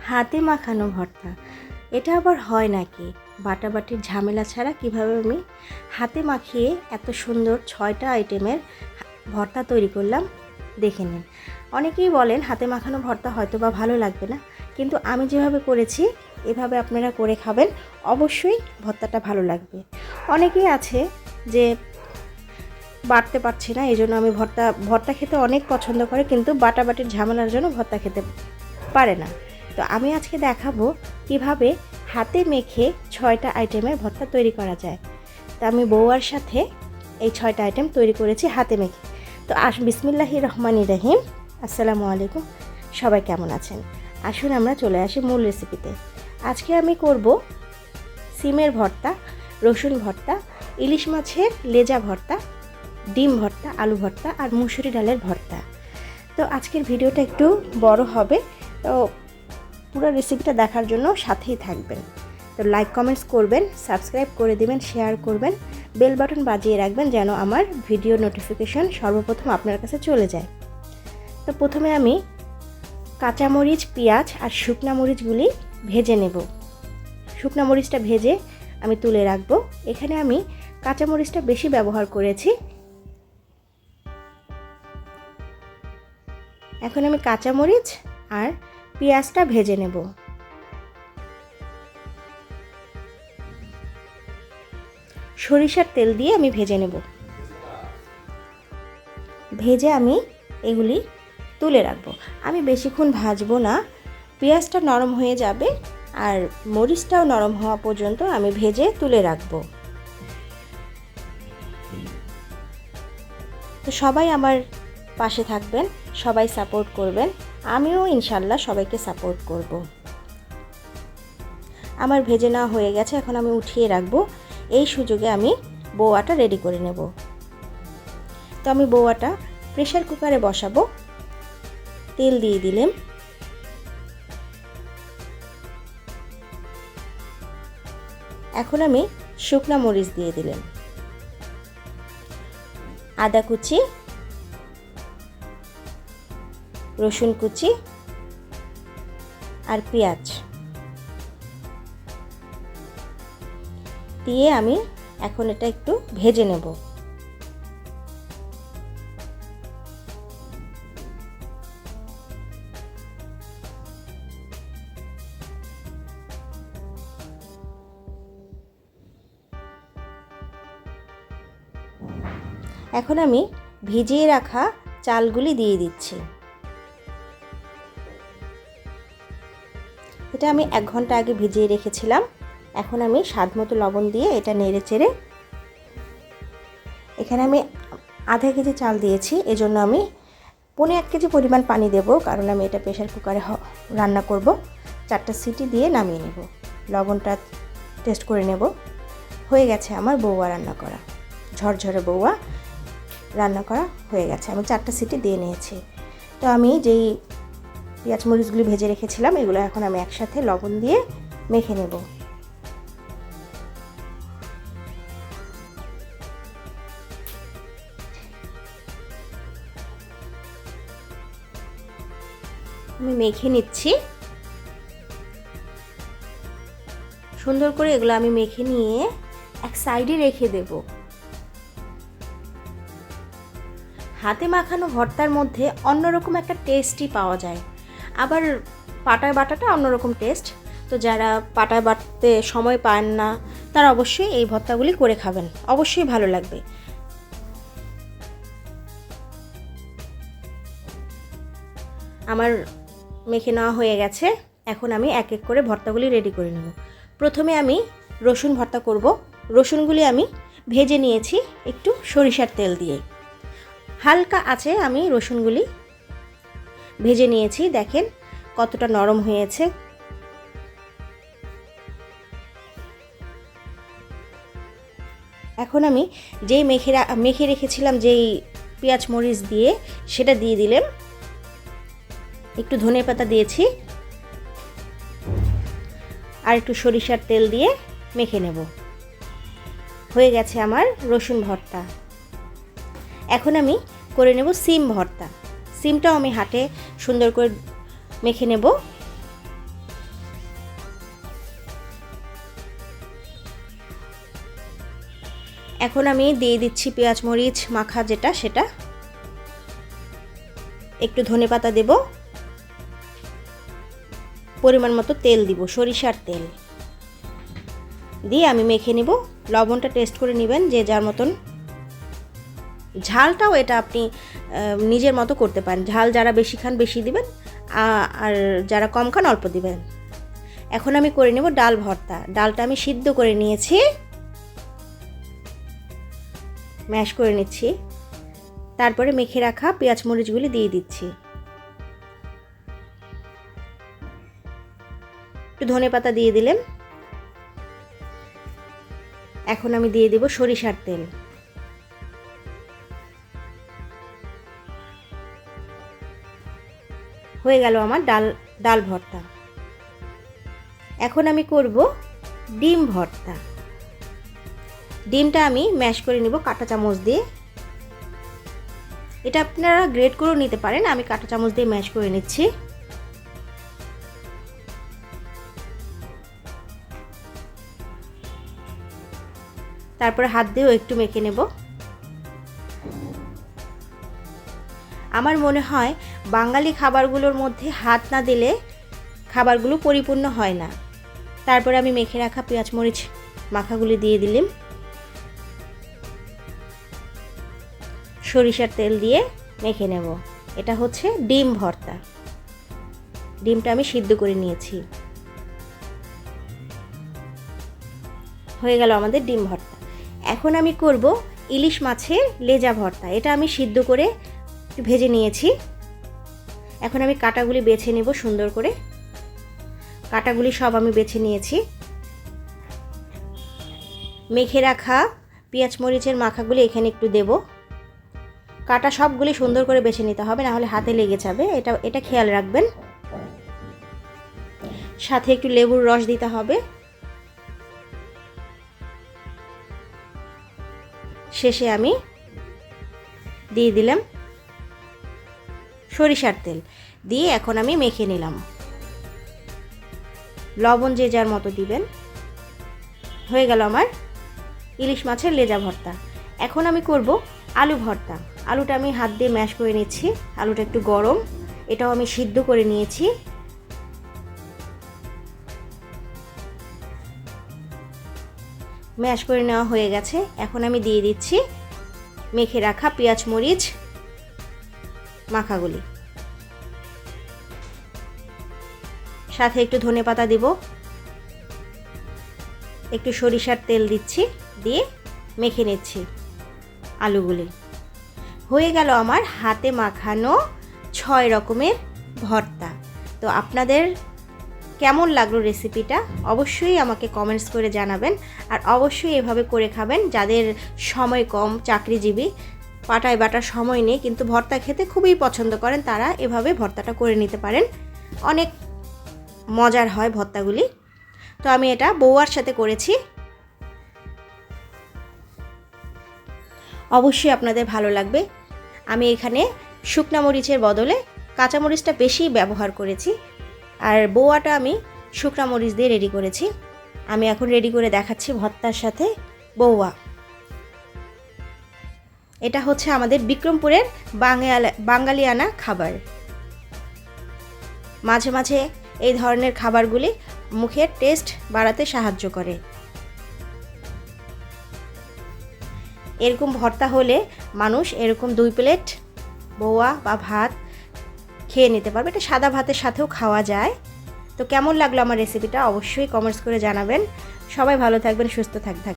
হাতে মাখানো ভর্তা, এটা আবার হয় নাকি? বাটাবাটির ঝামেলা ছাড়া কিভাবে আমি হাতে মাখিয়ে এত সুন্দর 6টা আইটেমের ভর্তা তৈরি করলাম দেখে নিন। অনেকেই বলেন হাতে মাখানো ভর্তা হয়তো বা ভালো লাগবে না, কিন্তু আমি যেভাবে করেছি এভাবে আপনারা করে খাবেন, অবশ্যই ভর্তাটা ভালো লাগবে। অনেকেই আছে যে বাটতে পারছি না, এই জন্য আমি ভর্তা খেতে অনেক পছন্দ করে, কিন্তু বাটাবাটির ঝামেলার জন্য ভর্তা খেতে পারে না। তো আমি আজকে দেখাবো কিভাবে হাতে মেখে 6টা আইটেমের ভর্তা তৈরি করা যায়। তো আমি বউয়ার সাথে এই 6টা আইটেম তৈরি করেছি হাতে মেখে। তো বিসমিল্লাহির রহমানির রহিম। আসসালামু আলাইকুম, সবাই কেমন আছেন? আসুন আমরা চলে আসি মূল রেসিপিতে। আজকে আমি করব সিমের ভর্তা, রসুন ভর্তা, ইলিশ মাছের লেজা ভর্তা, ডিম ভর্তা, আলু ভর্তা আর মুসুরি ডালের ভর্তা। তো আজকের ভিডিওটা একটু বড় হবে, তো পুরো রেসিপিটা দেখার জন্য সাথেই থাকবেন। তো লাইক কমেন্টস করবেন, সাবস্ক্রাইব করে দিবেন, শেয়ার করবেন, বেল বাটন বাজিয়ে রাখবেন যেন আমার ভিডিও নোটিফিকেশন সর্বপ্রথম আপনার কাছে চলে যায়। তো প্রথমে আমি কাঁচামরিচ, পেঁয়াজ আর শুকনা মরিচগুলি ভেজে নেব। শুকনা মরিচটা ভেজে আমি তুলে রাখবো। এখানে আমি কাঁচামরিচটা বেশি ব্যবহার করেছি। এখন আমি কাঁচামরিচ আর পেঁয়াজটা ভেজে নেব। সরিষার তেল দিয়ে আমি ভেজে নেব। ভেজে আমি এগুলি তুলে রাখবো। আমি বেশিক্ষণ ভাজবো না, পেঁয়াজটা নরম হয়ে যাবে আর মরিচটাও নরম হওয়া পর্যন্ত আমি ভেজে তুলে রাখবো। তো সবাই আমার পাশে থাকবেন, সবাই সাপোর্ট করবেন, আমিও ইনশাল্লাহ সবাইকে সাপোর্ট করব। আমার ভেজে নেওয়া হয়ে গেছে, এখন আমি উঠিয়ে রাখবো। এই সুযোগে আমি বউয়াটা রেডি করে নেব। তো আমি বউয়াটা প্রেসার কুকারে বসাবো। তেল দিয়ে দিলাম। এখন আমি শুকনা মরিচ দিয়ে দিলাম, আদা কুচি, রসুন কুচি আর পেঁয়াজ দিয়ে আমি এখন এটা একটু ভেজে নেব। এখন আমি ভিজিয়ে রাখা চালগুলি দিয়ে দিচ্ছি। এটা আমি 1 ঘন্টা আগে ভিজিয়ে রেখেছিলাম। এখন আমি স্বাদমতো লবণ দিয়ে এটা নেড়ে চেড়ে, এখানে আমি আধা কেজি চাল দিয়েছি, এজন্য আমি 1.25 কেজি পরিমাণ পানি দেব, কারণ আমি এটা প্রেসার কুকারে রান্না করব। 4টা সিটি দিয়ে নামিয়ে নেব। লবণটা টেস্ট করে নেব। হয়ে গেছে আমার বউয়া রান্না করা, ঝরঝরে বউয়া রান্না করা হয়ে গেছে। আমি 4টা সিটি দিয়ে নিয়েছি। তো আমি যেই পেঁয়াজ মরিচগুলি ভেজে রেখেছিলাম এগুলো এখন আমি একসাথে লবণ দিয়ে মেখে নেব। আমি মেখে নিচ্ছি সুন্দর করে। এগুলো আমি মেখে নিয়ে এক সাইডে রেখে দেব। হাতে মাখানো ভর্তার মধ্যে অন্যরকম একটা টেস্টই পাওয়া যায়, আবার পাটায় বাটাটা অন্যরকম টেস্ট। তো যারা পাটায় বাটতে সময় পান না তারা অবশ্যই এই ভর্তাগুলি করে খাবেন, অবশ্যই ভালো লাগবে। আমার মেখে নেওয়া হয়ে গেছে। এখন আমি এক এক করে ভর্তাগুলি রেডি করে নেব। প্রথমে আমি রসুন ভর্তা করব। রসুনগুলি আমি ভেজে নিয়েছি একটু সরিষার তেল দিয়ে। হালকা আছে আমি রসুনগুলি ভেজে নিয়েছি, দেখেন কতটা নরম হয়েছে। এখন আমি যেই মেখে রেখেছিলাম যেই পেঁয়াজ মরিচ দিয়ে, সেটা দিয়ে দিলাম। একটু ধনেপাতা দিয়েছি আর একটু সরিষার তেল দিয়ে মেখে নেব। হয়ে গেছে আমার রসুন ভর্তা। এখন আমি করে নেব সিম ভর্তা। সিমটাও আমি হাতে সুন্দর করে মেখে নেব। এখন আমি দিয়ে দিচ্ছি পেঁয়াজ মরিচ মাখা যেটা, সেটা একটু ধনেপাতা দেব, পরিমাণ মতো তেল দিব, সরিষার তেল দিয়ে আমি মেখে নিব। লবণটা টেস্ট করে নেবেন যে যার মতন। ঝালটাও এটা আপনি নিজের মতো করতে পারেন, ঝাল যারা বেশি খান বেশি দিবেন, আর যারা কম খান অল্প দিবেন। এখন আমি করে নেব ডাল ভর্তা। ডালটা আমি সিদ্ধ করে নিয়েছি, ম্যাশ করে নিচ্ছি। তারপরে মেখে রাখা পেঁয়াজ মরিচগুলি দিয়ে দিচ্ছি, একটু ধনেপাতা দিয়ে দিলেন। এখন আমি দিয়ে দেব সরিষার তেল। হয়ে গেল আমার ডাল ভর্তা। এখন আমি করব ডিম ভর্তা। ডিমটা আমি ম্যাশ করে নিব কাঁটা চামচ দিয়ে। এটা আপনারা গ্রেট করেও নিতে পারেন, আমি কাঁটা চামচ দিয়ে ম্যাশ করে নিচ্ছি। তারপরে হাত দিয়েও একটু মেখে নেব। আমার মনে হয় বাঙালি খাবারগুলোর মধ্যে হাত না দিলে খাবারগুলো পরিপূর্ণ হয় না। তারপরে আমি মেখে রাখা পেঁয়াজ মরিচ মাখাগুলি দিয়ে দিলাম, সরিষার তেল দিয়ে মেখে নেব। এটা হচ্ছে ডিম ভর্তা। ডিমটা আমি সিদ্ধ করে নিয়েছি। হয়ে গেল আমাদের ডিম ভর্তা। এখন আমি করব ইলিশ মাছের লেজা ভর্তা। এটা আমি সিদ্ধ করে ভেজে নিয়েছি। এখন আমি কাঁটাগুলি বেছে নেব সুন্দর করে। কাঁটাগুলি সব আমি বেছে নিয়েছি। মেখে রাখা পেঁয়াজ মরিচের মাখাগুলি এখানে একটু দেব। কাঁটা সবগুলি সুন্দর করে বেছে নিতে হবে, না হলে হাতে লেগে যাবে, এটা খেয়াল রাখবেন। সাথে একটু লেবুর রস দিতে হবে। শেষে আমি দিয়ে দিলাম সরিষার তেল দিয়ে এখন আমি মেখে নিলাম। লবণ যে যার মতো দিবেন। হয়ে গেল আমার ইলিশ মাছের লেজা ভর্তা। এখন আমি করব আলু ভর্তা। আলুটা আমি হাত দিয়ে ম্যাশ করে নিচ্ছি। আলুটা একটু গরম, এটাও আমি সিদ্ধ করে নিয়েছি। ম্যাশ করে নেওয়া হয়ে গেছে। এখন আমি দিয়ে দিচ্ছি মেখে রাখা পেঁয়াজ মরিচ মাখাগুলি, সাথে একটু ধনেপাতা দিব, একটু সরিষার তেল দিচ্ছি, দিয়ে মেখে নিচ্ছি আলুগুলি। হয়ে গেল আমার হাতে মাখানো 6 রকমের ভর্তা। তো আপনাদের কেমন লাগলো রেসিপিটা অবশ্যই আমাকে কমেন্টস করে জানাবেন। আর অবশ্যই এভাবে করে খাবেন। যাদের সময় কম, চাকরিজীবী, পাটায় বাটার সময় নেই কিন্তু ভর্তা খেতে খুবই পছন্দ করেন, তারা এভাবে ভর্তাটা করে নিতে পারেন। অনেক মজার হয় ভর্তাগুলি। তো আমি এটা বউয়ার সাথে করেছি। অবশ্যই আপনাদের ভালো লাগবে। আমি এখানে শুকনা মরিচের বদলে কাঁচা মরিচটা বেশি ব্যবহার করেছি, আর বউয়াটা আমি শুকনা মরিচ দিয়ে রেডি করেছি। আমি এখন রেডি করে দেখাচ্ছি ভর্তার সাথে বউয়া। এটা হচ্ছে আমাদের বিক্রমপুরের বাঙালিয়ানা খাবার। মাঝে মাঝে এই ধরনের খাবারগুলি মুখের টেস্ট বাড়াতে সাহায্য করে। এরকম ভর্তা হলে মানুষ এরকম 2 প্লেট বউয়া বা ভাত খেয়ে নিতে পারবে। এটা সাদা ভাতের সাথেও খাওয়া যায়। তো কেমন লাগলো আমার রেসিপিটা অবশ্যই কমেন্টস করে জানাবেন। সবাই ভালো থাকবেন, সুস্থ থাকবেন।